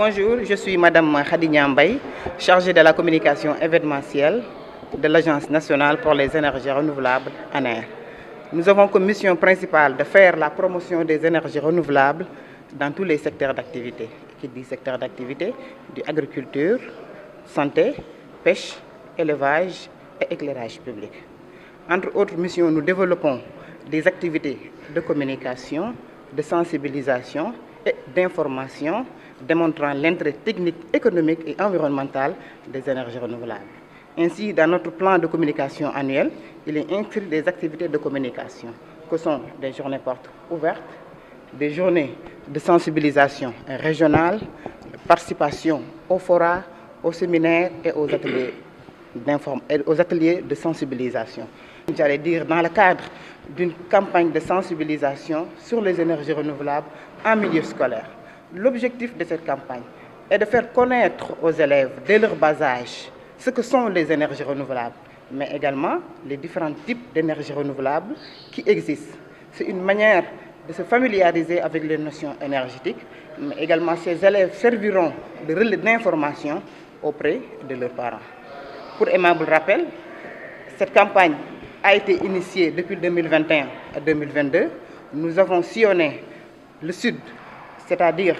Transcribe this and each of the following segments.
Bonjour, je suis Madame Khady Niambaye, chargée de la communication événementielle de l'Agence nationale pour les énergies renouvelables, ANER. Nous avons comme mission principale de faire la promotion des énergies renouvelables dans tous les secteurs d'activité. Qui dit secteur d'activité, dit agriculture, santé, pêche, élevage et éclairage public. Entre autres missions, nous développons des activités de communication, de sensibilisation et d'information démontrant l'intérêt technique, économique et environnemental des énergies renouvelables. Ainsi, dans notre plan de communication annuel, il est inscrit des activités de communication, que sont des journées portes ouvertes, des journées de sensibilisation régionale, participation aux forats, aux séminaires et aux ateliers de sensibilisation. J'allais dire dans le cadre d'une campagne de sensibilisation sur les énergies renouvelables en milieu scolaire. L'objectif de cette campagne est de faire connaître aux élèves dès leur bas âge ce que sont les énergies renouvelables, mais également les différents types d'énergies renouvelables qui existent. C'est une manière de se familiariser avec les notions énergétiques, mais également ces élèves serviront de relais d'information auprès de leurs parents. Pour aimable rappel, cette campagne a été initiée depuis 2021 à 2022. Nous avons sillonné le sud, c'est-à-dire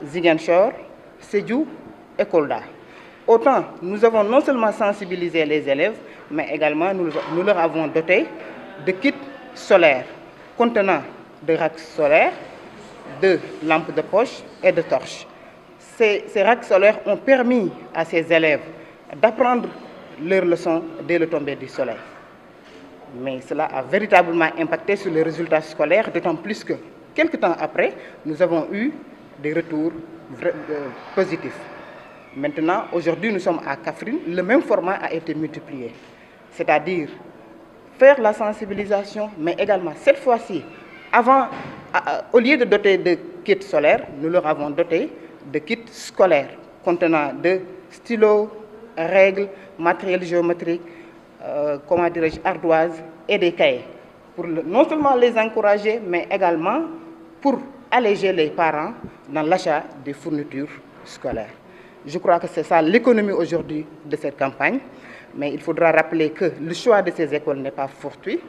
Ziguinchor, Sédhiou et Kolda. Autant, nous avons non seulement sensibilisé les élèves, mais également nous leur avons doté de kits solaires contenant de racks solaires, de lampes de poche et de torches. Ces racks solaires ont permis à ces élèves d'apprendre leurs leçons dès le tomber du soleil. Mais cela a véritablement impacté sur les résultats scolaires, d'autant plus que, quelques temps après, nous avons eu des retours positifs. Maintenant, aujourd'hui, nous sommes à Kaffrine, le même format a été multiplié. C'est-à-dire faire la sensibilisation, mais également, cette fois-ci, au lieu de doter de kits solaires, nous leur avons doté de kits scolaires contenant de stylos, règles, matériel géométrique, ardoises et des cahiers, pour non seulement les encourager, mais également pour alléger les parents dans l'achat des fournitures scolaires. Je crois que c'est ça l'économie aujourd'hui de cette campagne, mais il faudra rappeler que le choix de ces écoles n'est pas fortuit,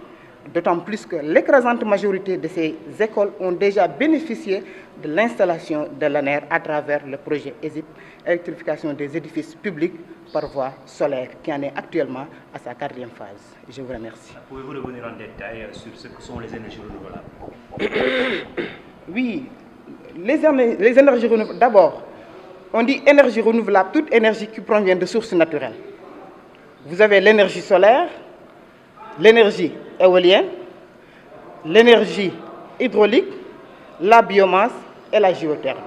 d'autant plus que l'écrasante majorité de ces écoles ont déjà bénéficié de l'installation de l'ANER à travers le projet ESIP, électrification des édifices publics par voie solaire, qui en est actuellement à sa 4e phase. Je vous remercie. Pouvez-vous revenir en détail sur ce que sont les énergies renouvelables? Oui, les énergies renouvelables. D'abord, on dit énergie renouvelable, toute énergie qui provient de sources naturelles. Vous avez l'énergie solaire, l'énergie éolienne, l'énergie hydraulique, la biomasse et la géothermie.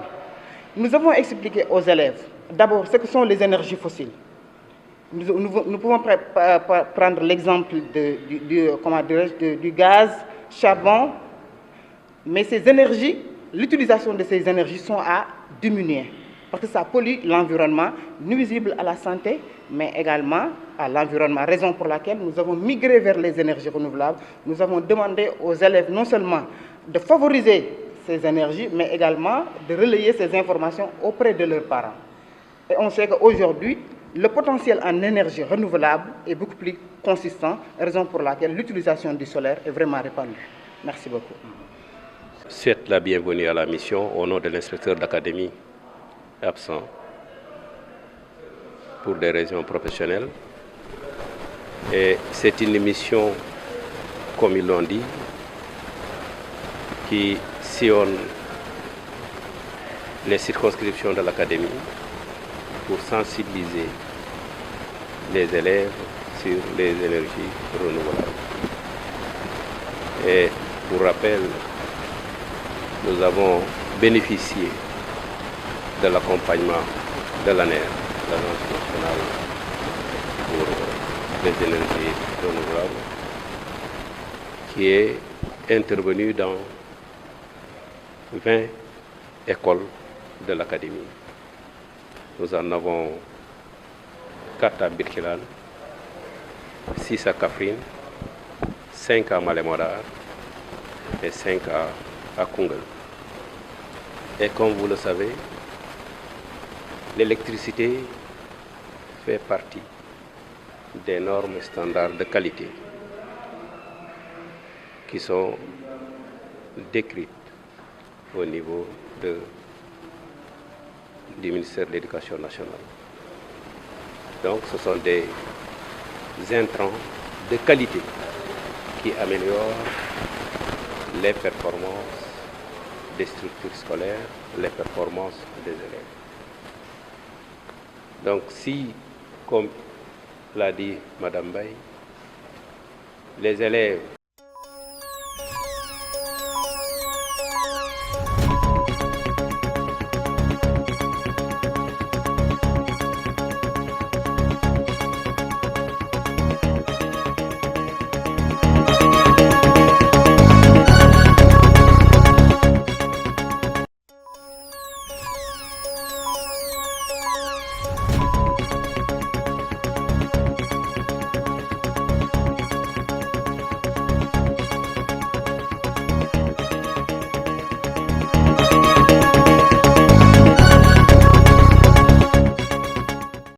Nous avons expliqué aux élèves d'abord ce que sont les énergies fossiles. Nous pouvons prendre l'exemple du gaz, charbon, mais ces énergies, l'utilisation de ces énergies sont à diminuer parce que ça pollue l'environnement, nuisible à la santé, mais également à l'environnement. Raison pour laquelle nous avons migré vers les énergies renouvelables. Nous avons demandé aux élèves non seulement de favoriser ces énergies, mais également de relayer ces informations auprès de leurs parents. Et on sait qu'aujourd'hui, le potentiel en énergie renouvelable est beaucoup plus consistant, raison pour laquelle l'utilisation du solaire est vraiment répandue. Merci beaucoup. Souhaite la bienvenue à la mission au nom de l'inspecteur d'académie absent pour des raisons professionnelles. Et c'est une mission, comme ils l'ont dit, qui sillonne les circonscriptions de l'académie pour sensibiliser les élèves sur les énergies renouvelables. Et pour rappel, nous avons bénéficié de l'accompagnement de l'ANER, l'Agence nationale pour les énergies renouvelables, qui est intervenue dans 20 écoles de l'académie. Nous en avons 4 à Birkelane, 6 à Kaffrine, 5 à Malémodar et 5 à Koungheul. Et comme vous le savez, L'électricité fait partie des normes standards de qualité qui sont décrites au niveau du ministère de l'Éducation nationale. Donc ce sont des intrants de qualité qui améliorent les performances des structures scolaires, les performances des élèves. Donc si, comme l'a dit Madame Baye, les élèves